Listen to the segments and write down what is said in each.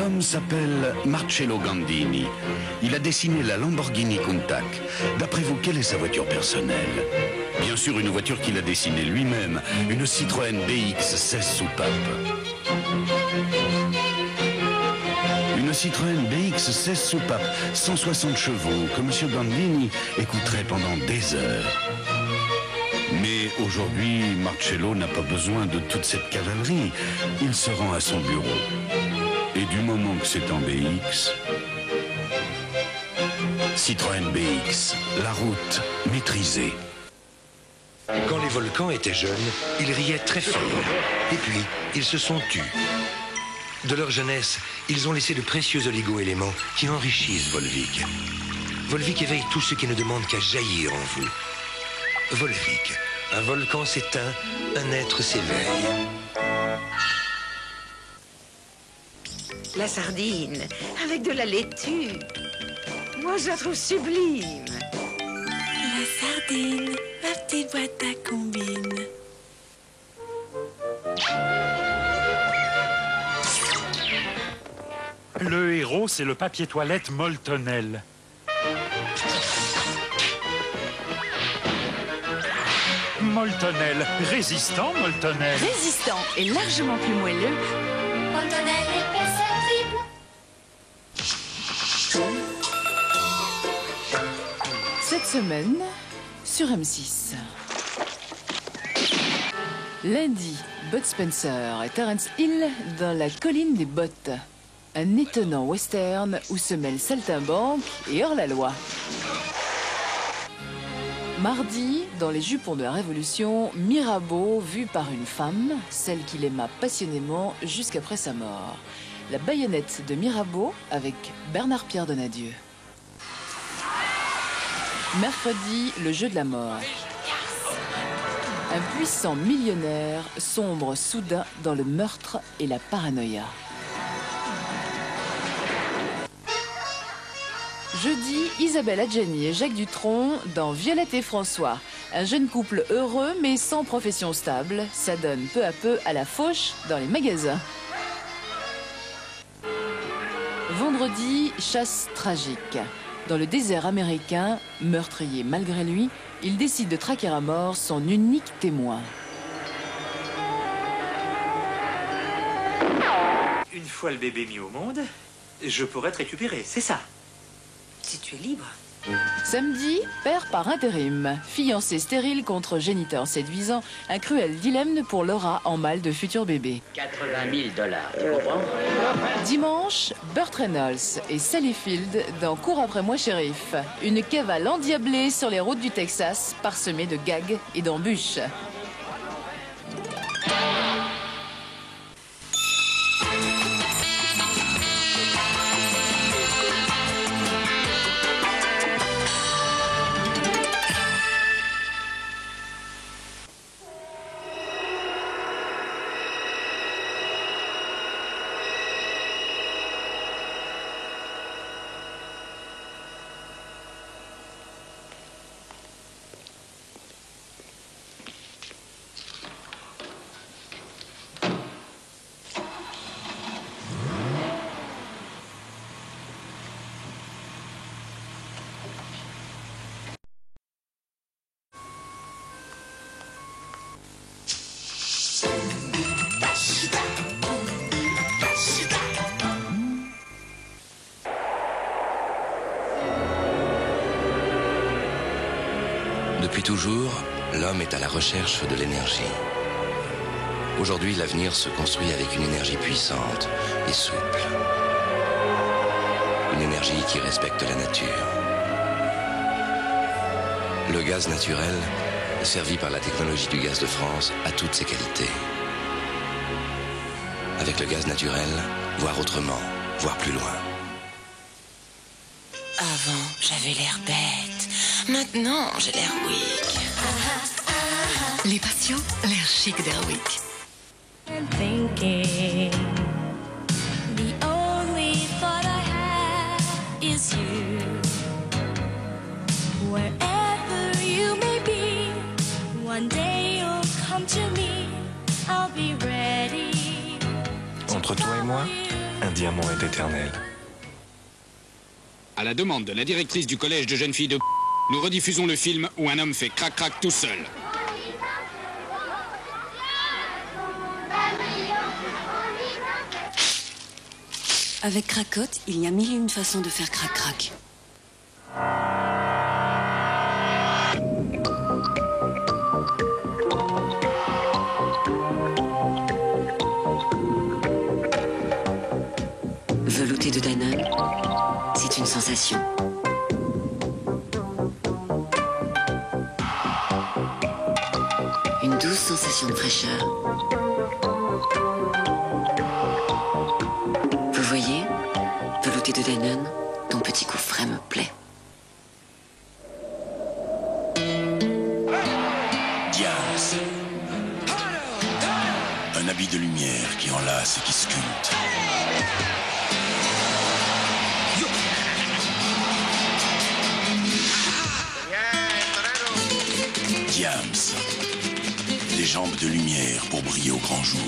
L'homme s'appelle Marcello Gandini. Il a dessiné la Lamborghini Countach. D'après vous, quelle est sa voiture personnelle? Bien sûr, une voiture qu'il a dessinée lui-même, une Citroën BX 16 soupapes. Une Citroën BX 16 soupapes, 160 chevaux, que M. Gandini écouterait pendant des heures. Mais aujourd'hui, Marcello n'a pas besoin de toute cette cavalerie. Il se rend à son bureau. Et du moment que c'est en BX... Citroën BX, la route maîtrisée. Quand les volcans étaient jeunes, ils riaient très fort. Et puis, ils se sont tus. De leur jeunesse, ils ont laissé de précieux oligo-éléments qui enrichissent Volvic. Volvic éveille tous ceux qui ne demandent qu'à jaillir en vous. Volvic, un volcan s'éteint, un être s'éveille. La sardine, avec de la laitue. Moi, je la trouve sublime. La sardine, ma petite boîte à combine. Le héros, c'est le papier toilette Moltonel. Moltonel, résistant Moltonel. Résistant et largement plus moelleux. Moltonel imperceptible. Cette semaine, sur M6. Lundi, Bud Spencer et Terence Hill dans la colline des bottes. Un étonnant western où se mêlent saltimbanque et hors-la-loi. Mardi, dans les jupons de la Révolution, Mirabeau vu par une femme, celle qu'il aima passionnément jusqu'après sa mort. La baïonnette de Mirabeau avec Bernard-Pierre Donadieu. Mercredi, le jeu de la mort. Un puissant millionnaire sombre soudain dans le meurtre et la paranoïa. Jeudi, Isabelle Adjani et Jacques Dutronc dans Violette et François. Un jeune couple heureux mais sans profession stable s'adonne peu à peu à la fauche dans les magasins. Vendredi, chasse tragique. Dans le désert américain, meurtrier malgré lui, il décide de traquer à mort son unique témoin. Une fois le bébé mis au monde, je pourrais te récupérer, c'est ça. Si tu es libre. Samedi, père par intérim. Fiancé stérile contre géniteur séduisant, un cruel dilemme pour Laura en mal de futur bébé. 80 000 $, tu comprends? Dimanche, Burt Reynolds et Sally Field dans Cours après moi, shérif. Une cavale endiablée sur les routes du Texas, parsemée de gags et d'embûches. Depuis toujours, l'homme est à la recherche de l'énergie. Aujourd'hui, l'avenir se construit avec une énergie puissante et souple. Une énergie qui respecte la nature. Le gaz naturel, servi par la technologie du gaz de France, a toutes ses qualités. Avec le gaz naturel, voir autrement, voir plus loin. Avant, j'avais l'air bête. Maintenant, j'ai l'air weak. Les patients, l'air chic d'Airwick. Thinking the only thought I have is you. Wherever you may be, one day you'll come to me. I'll be ready. Entre toi et moi, un diamant est éternel. À la demande de la directrice du collège de jeunes filles de nous rediffusons le film où un homme fait crac-crac tout seul. Avec Cracotte, il y a mille et une façons de faire crac-crac. Velouté de Danone, c'est une sensation. Une douce sensation de fraîcheur. Vous voyez, velouté de Danone, ton petit coup frais me plaît. Diaz. Un habit de lumière qui enlace et qui sculpte. Diams. Des jambes de lumière pour briller au grand jour.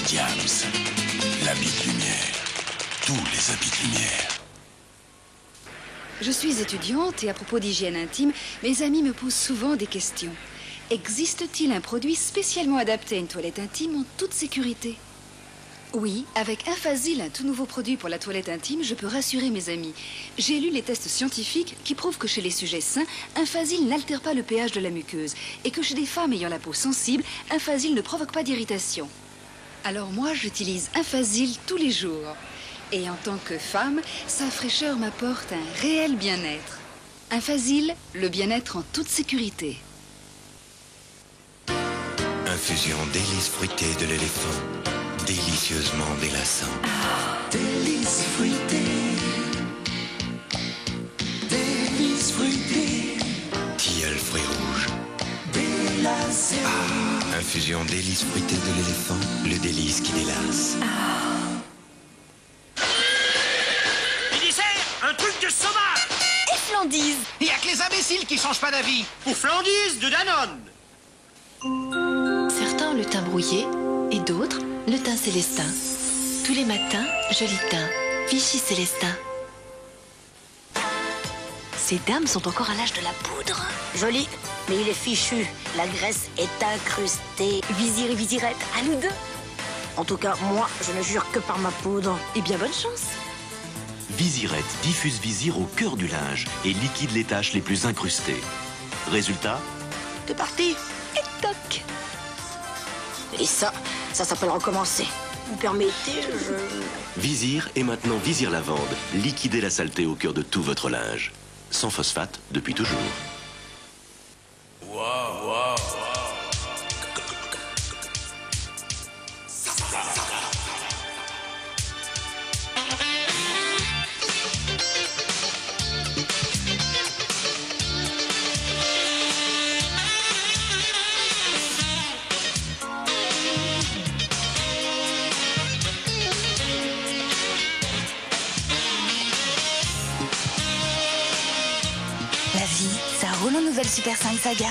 Diams. L'habit de lumière. Tous les habits de lumière. Je suis étudiante et à propos d'hygiène intime, mes amis me posent souvent des questions. Existe-t-il un produit spécialement adapté à une toilette intime en toute sécurité? Oui, avec Infasil, un tout nouveau produit pour la toilette intime, je peux rassurer mes amis. J'ai lu les tests scientifiques qui prouvent que chez les sujets sains, Infasil n'altère pas le pH de la muqueuse et que chez des femmes ayant la peau sensible, Infasil ne provoque pas d'irritation. Alors moi, j'utilise Infasil tous les jours. Et en tant que femme, sa fraîcheur m'apporte un réel bien-être. Infasil, le bien-être en toute sécurité. Infusion délice fruitée de l'éléphant. Délicieusement délassant. Délice fruitée. Délice fruitée. Tilleul fruits rouges. Délassé. Infusion délice fruitée de l'éléphant. Le délice qui délasse. Un truc de sauvage! Et Flandise! Il y a que les imbéciles qui changent pas d'avis. Pour Flandise de Danone. Certains ont le teint brouillé et d'autres le teint célestin. Tous les matins, joli teint. Vichy Célestin. Ces dames sont encore à l'âge de la poudre. Joli, mais il est fichu. La graisse est incrustée. Vizir et Vizirette, à nous deux. En tout cas, moi, je ne jure que par ma poudre. Eh bien, bonne chance. Vizirette diffuse Vizir au cœur du linge et liquide les taches les plus incrustées. Résultat? T'es parti. Et toc. Et ça s'appelle recommencer. Vous permettez, Vizir est maintenant Vizir Lavande. Liquidez la saleté au cœur de tout votre linge. Sans phosphate depuis toujours. Nouvelle Super 5 Saga.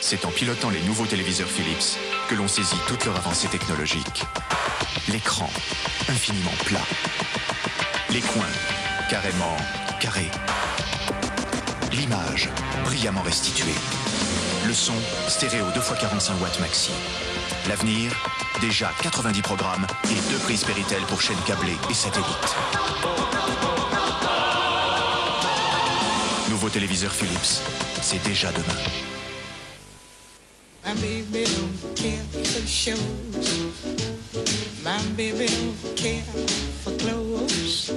C'est en pilotant les nouveaux téléviseurs Philips que l'on saisit toute leur avancée technologique. L'écran, infiniment plat. Les coins, carrément carrés. L'image, brillamment restituée. Le son, stéréo 2x45 watts maxi. L'avenir, déjà 90 programmes et 2 prises Péritel pour chaînes câblées et satellites. Nouveau téléviseur Philips, c'est déjà demain. My baby don't care for shows. My baby don't care for clothes.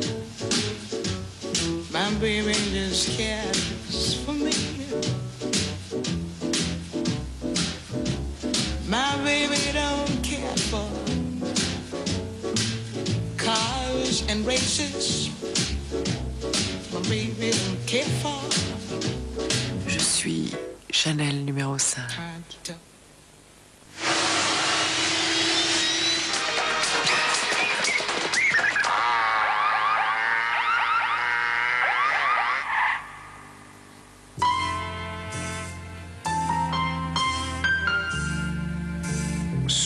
My baby just cares for me. My baby don't care for cars and races. My baby don't care for. Je suis Chanel numéro 5.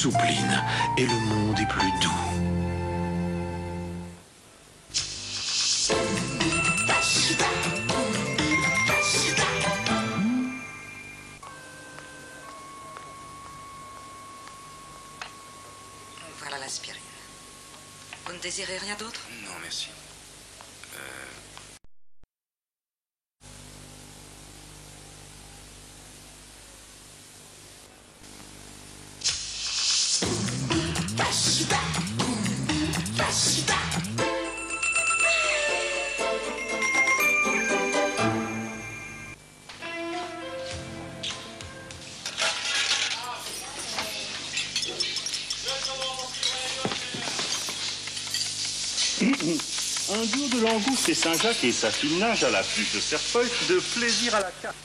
s'assoupline et le monde est plus doux. Voilà l'aspirine. Vous ne désirez rien d'autre? Non, merci. Un duo de langoustes et Saint-Jacques et sa fille nage à l'affût de cerfeuil de plaisir à la carte.